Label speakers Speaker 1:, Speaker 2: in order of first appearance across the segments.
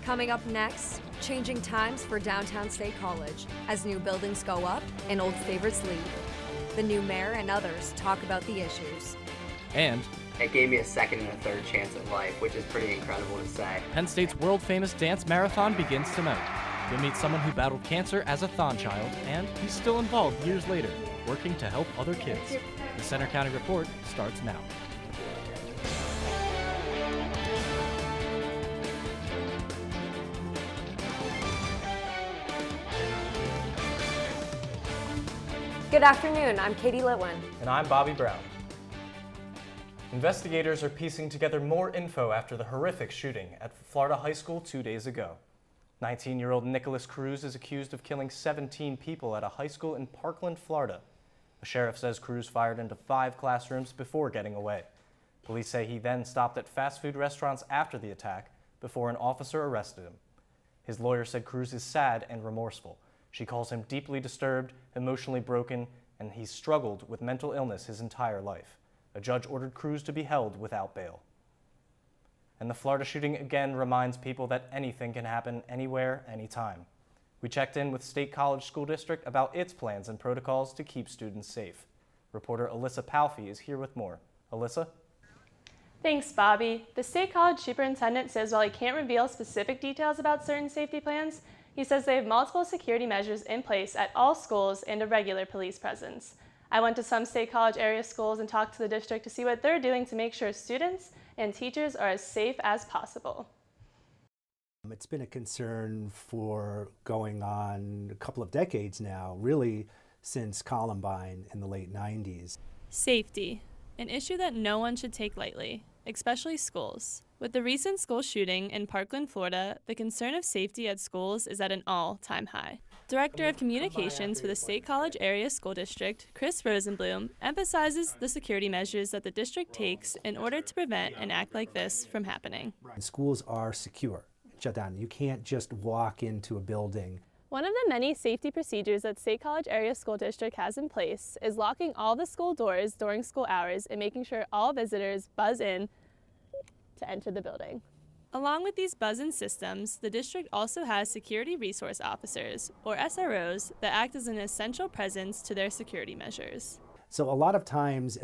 Speaker 1: Coming up next, changing times for downtown State College as new buildings go up and old favorites leave. The new mayor and others talk about the issues.
Speaker 2: And
Speaker 3: it gave me a second and a third chance at life, which is pretty incredible to say.
Speaker 2: Penn State's world-famous dance marathon begins tonight. You'll meet someone who battled cancer as a Thon child, and he's still involved years later, working to help other kids. The Center County Report starts now.
Speaker 1: Good afternoon, I'm Katie Litwin.
Speaker 4: And I'm Bobby Brown. Investigators are piecing together more info after the horrific shooting at Florida High School 2 days ago. 19-year-old Nicholas Cruz is accused of killing 17 people at a high school in Parkland, Florida. The sheriff says Cruz fired into 5 classrooms before getting away. Police say he then stopped at fast food restaurants after the attack before an officer arrested him. His lawyer said Cruz is sad and remorseful. She calls him deeply disturbed, emotionally broken, and he's struggled with mental illness his entire life. A judge ordered Cruz to be held without bail. And the Florida shooting again reminds people that anything can happen anywhere, anytime. We checked in with State College School District about its plans and protocols to keep students safe. Reporter Alyssa Palfy is here with more. Alyssa?
Speaker 5: Thanks, Bobby. The State College superintendent says while he can't reveal specific details about certain safety plans, he says they have multiple security measures in place at all schools and a regular police presence. I went to some State College area schools and talked to the district to see what they're doing to make sure students and teachers are as safe as possible.
Speaker 6: It's been a concern for going on a couple of decades now, really since Columbine in the late 90s.
Speaker 5: Safety, an issue that no one should take lightly, especially schools. With the recent school shooting in Parkland, Florida, the concern of safety at schools is at an all-time high. Director of Communications for the State College Area School District, Chris Rosenblum, emphasizes the security measures that the district takes in order to prevent an act like this from happening.
Speaker 6: Schools are secure, shut down. You can't just walk into a building.
Speaker 5: One of the many safety procedures that State College Area School District has in place is locking all the school doors during school hours and making sure all visitors buzz in to enter the building. Along with these buzz-in systems, the district also has security resource officers, or SROs, that act as an essential presence to their security measures.
Speaker 6: So a lot of times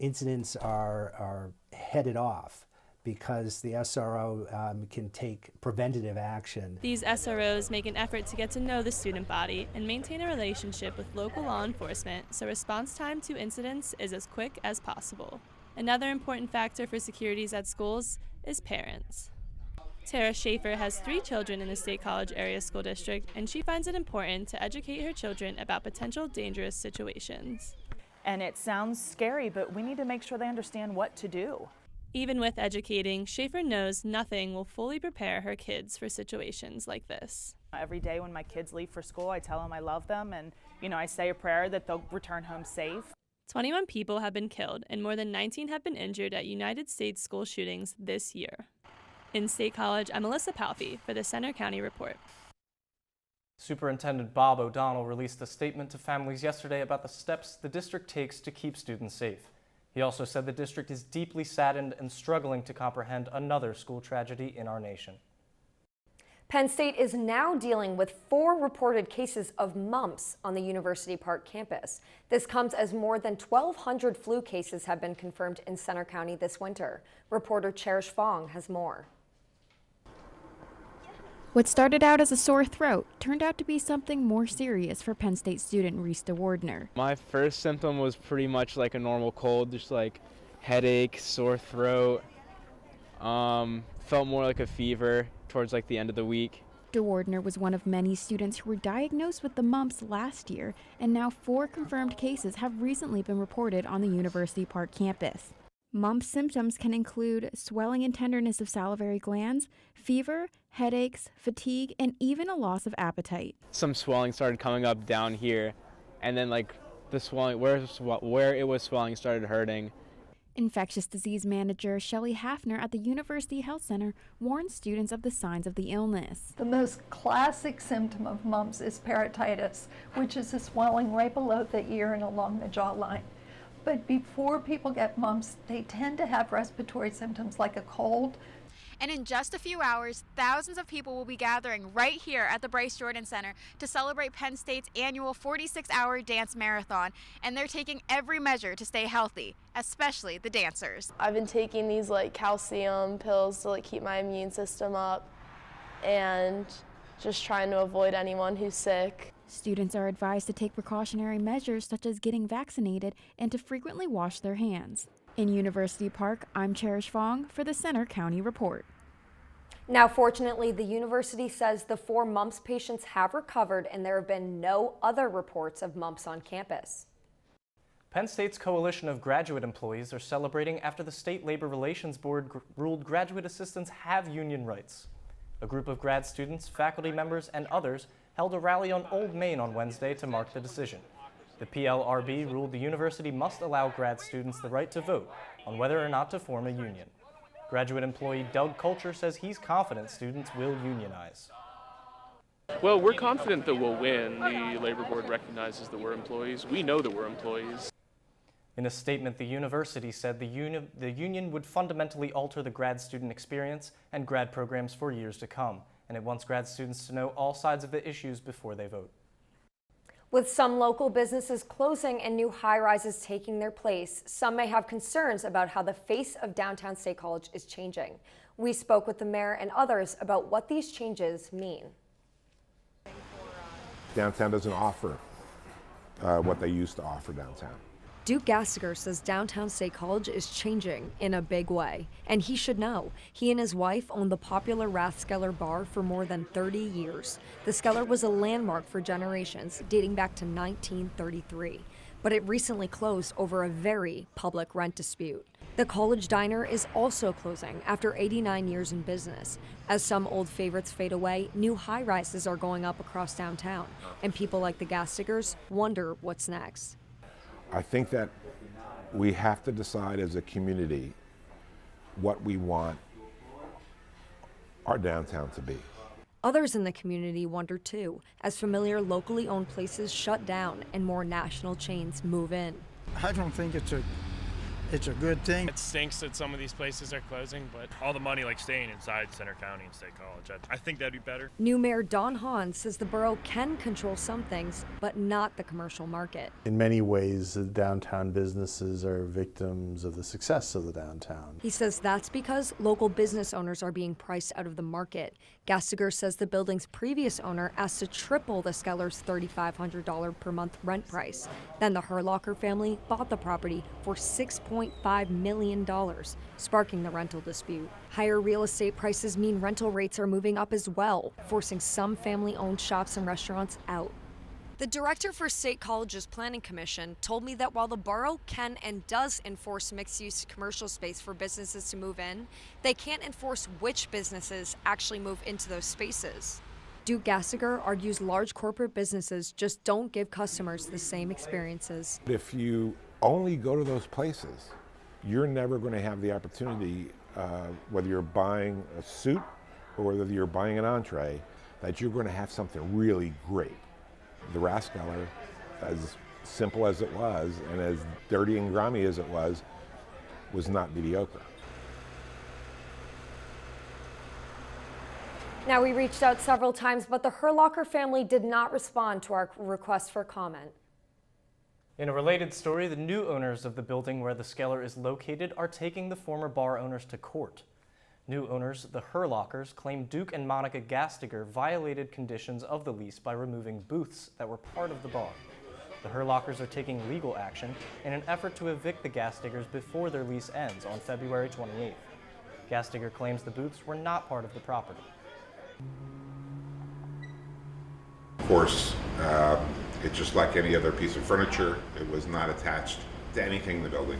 Speaker 6: incidents are headed off because the SRO can take preventative action.
Speaker 5: These SROs make an effort to get to know the student body and maintain a relationship with local law enforcement so response time to incidents is as quick as possible. Another important factor for securities at schools is parents. Tara Schaefer has 3 children in the State College Area School District, and she finds it important to educate her children about potential dangerous situations.
Speaker 7: And it sounds scary, but we need to make sure they understand what to do.
Speaker 5: Even with educating, Schaefer knows nothing will fully prepare her kids for situations like this.
Speaker 7: Every day when my kids leave for school, I tell them I love them, and I say a prayer that they'll return home safe.
Speaker 5: 21 people have been killed and more than 19 have been injured at United States school shootings this year. In State College, I'm Alyssa Palfy for the Center County Report.
Speaker 4: Superintendent Bob O'Donnell released a statement to families yesterday about the steps the district takes to keep students safe. He also said the district is deeply saddened and struggling to comprehend another school tragedy in our nation.
Speaker 1: Penn State is now dealing with 4 reported cases of mumps on the University Park campus. This comes as more than 1,200 flu cases have been confirmed in Center County this winter. Reporter Cherish Fong has more.
Speaker 8: What started out as a sore throat turned out to be something more serious for Penn State student Reese DeWardner.
Speaker 9: My first symptom was pretty much like a normal cold, just like headache, sore throat, felt more like a fever towards like the end of the week.
Speaker 8: DeWardner was one of many students who were diagnosed with the mumps last year, and now 4 confirmed cases have recently been reported on the University Park campus. Mumps symptoms can include swelling and tenderness of salivary glands, fever, headaches, fatigue, and even a loss of appetite.
Speaker 9: Some swelling started coming up down here, and then like the swelling, where it was swelling started hurting.
Speaker 8: Infectious disease manager Shelley Hafner at the University Health Center warns students of the signs of the illness.
Speaker 10: The most classic symptom of mumps is parotitis, which is a swelling right below the ear and along the jawline. But before people get mumps, they tend to have respiratory symptoms like a cold.
Speaker 11: And in just a few hours, thousands of people will be gathering right here at the Bryce Jordan Center to celebrate Penn State's annual 46-hour dance marathon. And they're taking every measure to stay healthy, especially the dancers.
Speaker 12: I've been taking these calcium pills to keep my immune system up and just trying to avoid anyone who's sick.
Speaker 8: Students are advised to take precautionary measures such as getting vaccinated and to frequently wash their hands. In University Park, I'm Cherish Fong for the Center County Report.
Speaker 1: Now, fortunately, the university says the 4 mumps patients have recovered and there have been no other reports of mumps on campus.
Speaker 4: Penn State's coalition of graduate employees are celebrating after the State Labor Relations Board ruled graduate assistants have union rights. A group of grad students, faculty members, and others held a rally on Old Main on Wednesday to mark the decision. The PLRB ruled the university must allow grad students the right to vote on whether or not to form a union. Graduate employee Doug Culture says he's confident students will unionize.
Speaker 13: Well, we're confident that we'll win. The Labor Board recognizes that we're employees. We know that we're employees.
Speaker 4: In a statement, the university said the union would fundamentally alter the grad student experience and grad programs for years to come, and it wants grad students to know all sides of the issues before they vote.
Speaker 1: With some local businesses closing and new high-rises taking their place, some may have concerns about how the face of downtown State College is changing. We spoke with the mayor and others about what these changes mean.
Speaker 14: Downtown doesn't offer what they used to offer downtown.
Speaker 1: Duke Gastiger says downtown State College is changing in a big way, and he should know. He and his wife owned the popular Rathskeller Bar for more than 30 years. The Skeller was a landmark for generations, dating back to 1933, but it recently closed over a very public rent dispute. The College Diner is also closing after 89 years in business. As some old favorites fade away, new high-rises are going up across downtown, and people like the Gastigers wonder what's next.
Speaker 14: I think that we have to decide as a community what we want our downtown to be.
Speaker 1: Others in the community wonder too, as familiar locally owned places shut down and more national chains move in.
Speaker 15: I don't think it's a good thing.
Speaker 16: It stinks that some of these places are closing, but all the money staying inside Center County and State College, I think that'd be better.
Speaker 1: New Mayor Don Hahn says the borough can control some things, but not the commercial market.
Speaker 17: In many ways, the downtown businesses are victims of the success of the downtown.
Speaker 1: He says that's because local business owners are being priced out of the market. Gastiger says the building's previous owner asked to triple the Skeller's $3,500 per month rent price. Then the Herlocker family bought the property for $6.5 million, sparking the rental dispute. Higher real estate prices mean rental rates are moving up as well, forcing some family-owned shops and restaurants out. The director for State College's Planning Commission told me that while the borough can and does enforce mixed-use commercial space for businesses to move in, they can't enforce which businesses actually move into those spaces. Duke Gastiger argues large corporate businesses just don't give customers the same experiences.
Speaker 14: If you only go to those places, you're never going to have the opportunity, whether you're buying a suit or whether you're buying an entree, that you're going to have something really great. The Rathskeller, as simple as it was and as dirty and grimy as it was not mediocre.
Speaker 1: Now, we reached out several times, but the Herlocker family did not respond to our request for comment.
Speaker 4: In a related story, the new owners of the building where the Skeller is located are taking the former bar owners to court. New owners, the Herlockers, claim Duke and Monica Gastiger violated conditions of the lease by removing booths that were part of the bar. The Herlockers are taking legal action in an effort to evict the Gastigers before their lease ends on February 28th. Gastiger claims the booths were not part of the property.
Speaker 18: Of course, it's just like any other piece of furniture. It was not attached to anything in the building.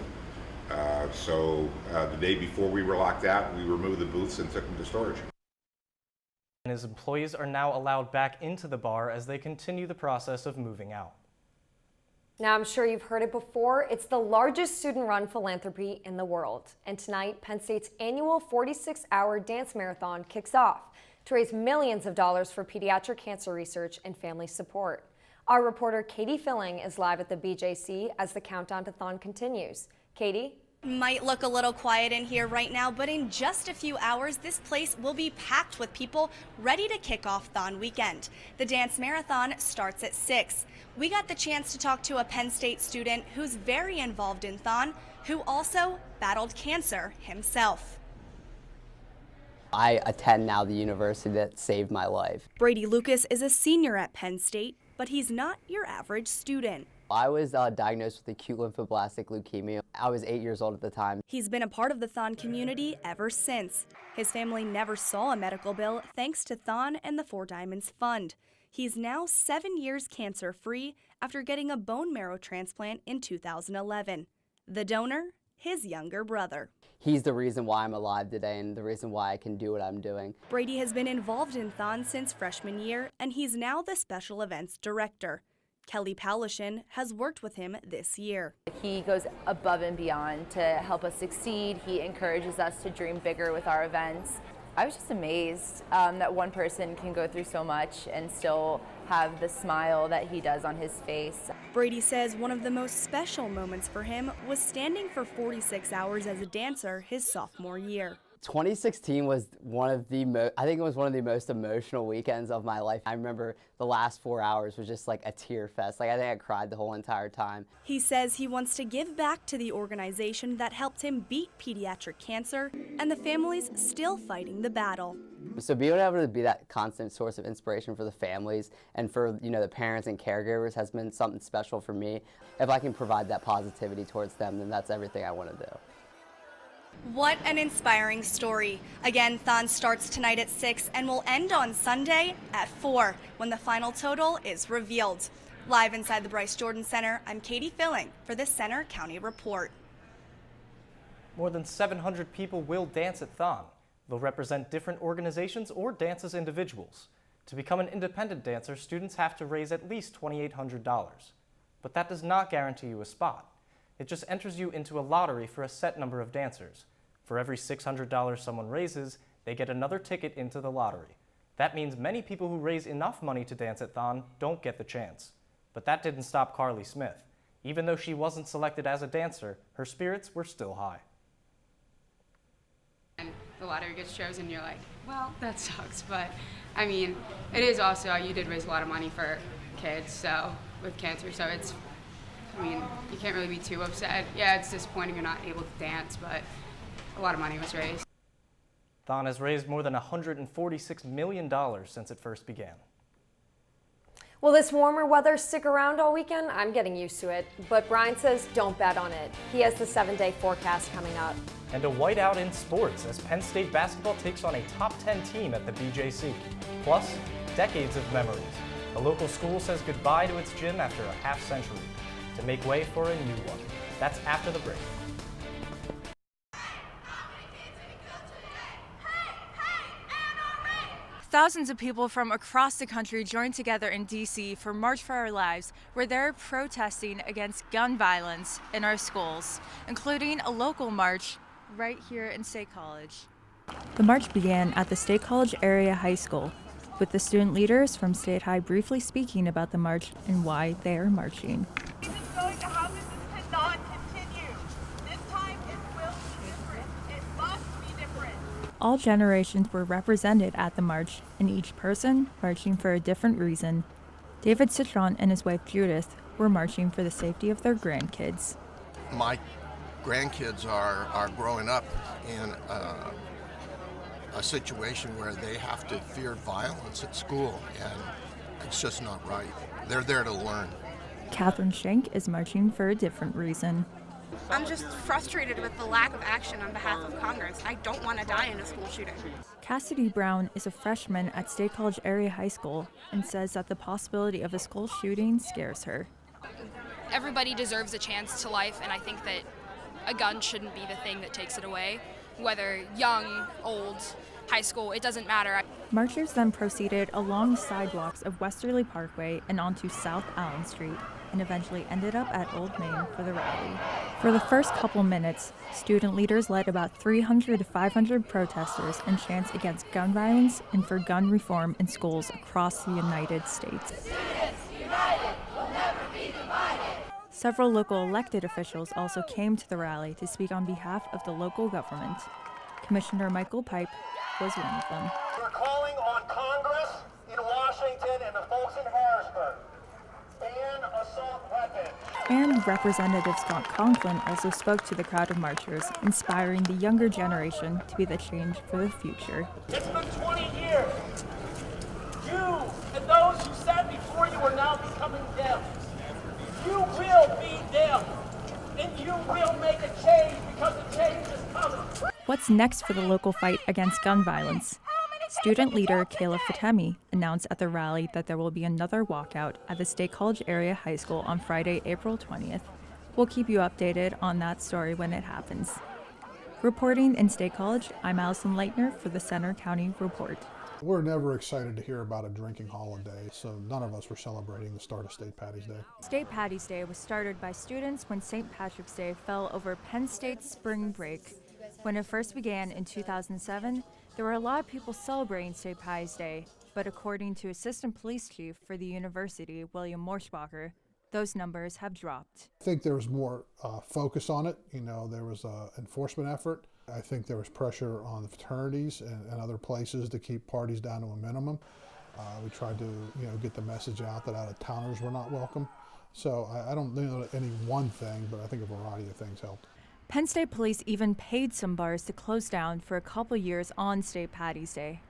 Speaker 18: So the day before we were locked out, we removed the booths and took them to storage.
Speaker 4: And his employees are now allowed back into the bar as they continue the process of moving out.
Speaker 1: Now, I'm sure you've heard it before. It's the largest student-run philanthropy in the world. And tonight, Penn State's annual 46-hour dance marathon kicks off to raise millions of dollars for pediatric cancer research and family support. Our reporter Katie Filling is live at the BJC as the Countdown to Thon continues. Katie?
Speaker 19: Might look a little quiet in here right now, but in just a few hours, this place will be packed with people ready to kick off Thon weekend. The dance marathon starts at 6. We got the chance to talk to a Penn State student who's very involved in Thon, who also battled cancer himself.
Speaker 3: I attend now the university that saved my life.
Speaker 19: Brady Lucas is a senior at Penn State, but he's not your average student.
Speaker 3: I was diagnosed with acute lymphoblastic leukemia. I was 8 years old at the time.
Speaker 19: He's been a part of the Thon community ever since. His family never saw a medical bill thanks to Thon and the Four Diamonds Fund. He's now 7 years cancer-free after getting a bone marrow transplant in 2011. The donor, his younger brother.
Speaker 3: He's the reason why I'm alive today and the reason why I can do what I'm doing.
Speaker 19: Brady has been involved in Thon since freshman year, and he's now the special events director. Kelly Paulishin has worked with him this year.
Speaker 20: He goes above and beyond to help us succeed. He encourages us to dream bigger with our events. I was just amazed that one person can go through so much and still have the smile that he does on his face.
Speaker 19: Brady says one of the most special moments for him was standing for 46 hours as a dancer his sophomore year.
Speaker 3: 2016 was one of the most emotional weekends of my life. I remember the last 4 hours was just like a tear fest. Like I think I cried the whole entire time.
Speaker 19: He says he wants to give back to the organization that helped him beat pediatric cancer, and the family's still fighting the battle.
Speaker 3: So being able to be that constant source of inspiration for the families and for the parents and caregivers has been something special for me. If I can provide that positivity towards them, then that's everything I want to do.
Speaker 19: What an inspiring story. Again, Thon starts tonight at 6 and will end on Sunday at 4 when the final total is revealed. Live inside the Bryce Jordan Center, I'm Katie Filling for the Center County Report.
Speaker 4: More than 700 people will dance at Thon. They'll represent different organizations or dance as individuals. To become an independent dancer, students have to raise at least $2,800. But that does not guarantee you a spot. It just enters you into a lottery for a set number of dancers. For every $600 someone raises, they get another ticket into the lottery. That means many people who raise enough money to dance at Thon don't get the chance. But that didn't stop Carly Smith. Even though she wasn't selected as a dancer, her spirits were still high.
Speaker 21: And the lottery gets chosen, you're like, well, that sucks. But I mean, it is also, you did raise a lot of money for kids, so with cancer, so it's, I mean, you can't really be too upset. Yeah, it's disappointing you're not able to dance, but a lot of money was raised.
Speaker 4: Thon has raised more than $146 million since it first began.
Speaker 1: Will this warmer weather stick around all weekend? I'm getting used to it, but Brian says don't bet on it. He has the 7-day forecast coming up.
Speaker 4: And a whiteout in sports as Penn State basketball takes on a top 10 team at the BJC. Plus, decades of memories. A local school says goodbye to its gym after a half century to make way for a new one. That's after the break.
Speaker 22: Thousands of people from across the country joined together in D.C. for March for Our Lives, where they're protesting against gun violence in our schools, including a local march right here in State College.
Speaker 23: The march began at the State College Area High School, with the student leaders from State High briefly speaking about the march and why they are marching.
Speaker 24: This is going to happen. This cannot continue. This time it will be different. It must be different.
Speaker 23: All generations were represented at the march, and each person marching for a different reason. David Citron and his wife Judith were marching for the safety of their grandkids.
Speaker 25: My grandkids are growing up in a situation where they have to fear violence at school, and it's just not right. They're there to learn.
Speaker 23: Catherine Schenk is marching for a different reason.
Speaker 26: I'm just frustrated with the lack of action on behalf of Congress. I don't want to die in a school shooting.
Speaker 23: Cassidy Brown is a freshman at State College Area High School and says that the possibility of a school shooting scares her.
Speaker 27: Everybody deserves a chance to life, and I think that a gun shouldn't be the thing that takes it away. Whether young, old, high school, it doesn't matter.
Speaker 23: Marchers then proceeded along the sidewalks of Westerly Parkway and onto South Allen Street, and eventually ended up at Old Main for the rally. For the first couple minutes, student leaders led about 300 to 500 protesters in chants against gun violence and for gun reform in schools across the United States. Several local elected officials also came to the rally to speak on behalf of the local government. Commissioner Michael Pipe was one of them.
Speaker 2: We're calling on Congress in Washington and the folks in Harrisburg. Ban assault weapons.
Speaker 23: And Representative Scott Conklin also spoke to the crowd of marchers, inspiring the younger generation to be the change for the future.
Speaker 2: It's been 20 years. You and those who sat before you are now becoming them. You will be them, and you will make a change because the change is coming.
Speaker 23: What's next for the local fight against gun violence? Student leader Kayla Fatemi announced at the rally that there will be another walkout at the State College Area High School on Friday, April 20th. We'll keep you updated on that story when it happens. Reporting in State College, I'm Allison Lightner for the Center County Report.
Speaker 5: We're never excited to hear about a drinking holiday, so none of us were celebrating the start of St. Patty's Day.
Speaker 23: St. Patty's Day was started by students when St. Patrick's Day fell over Penn State's spring break. When it first began in 2007, there were a lot of people celebrating St. Patty's Day, but according to Assistant Police Chief for the university, William Morschbacher, those numbers have dropped.
Speaker 5: I think there was more focus on it. There was an enforcement effort. I think there was pressure on the fraternities and other places to keep parties down to a minimum. We tried to, get the message out that out-of-towners were not welcome. So I don't know any one thing, but I think a variety of things helped.
Speaker 23: Penn State Police even paid some bars to close down for a couple years on St. Patty's Day.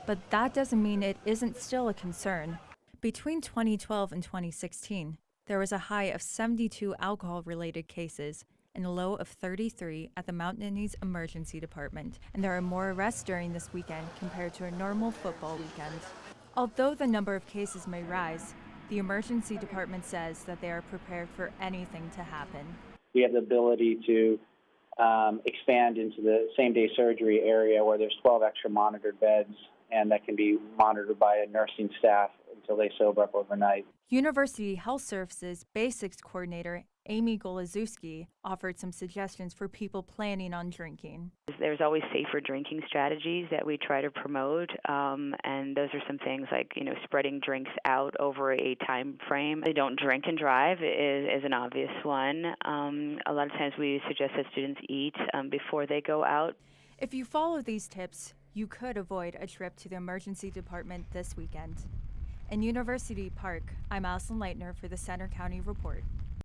Speaker 23: But that doesn't mean it isn't still a concern. Between 2012 and 2016, there was a high of 72 alcohol-related cases and a low of 33 at the Mount Nittany's Emergency Department, and there are more arrests during this weekend compared to a normal football weekend. Although the number of cases may rise, the Emergency Department says that they are prepared for anything to happen.
Speaker 6: We have the ability to expand into the same-day surgery area where there's 12 extra monitored beds, and that can be monitored by a nursing staff until they sober up overnight.
Speaker 23: University Health Services Basics Coordinator Amy Golazewski offered some suggestions for people planning on drinking.
Speaker 7: There's always safer drinking strategies that we try to promote, and those are some things like, spreading drinks out over a time frame. They don't drink and drive is an obvious one. A lot of times we suggest that students eat before they go out.
Speaker 23: If you follow these tips, you could avoid a trip to the emergency department this weekend. In University Park, I'm Allison Lightner for the Center County Report.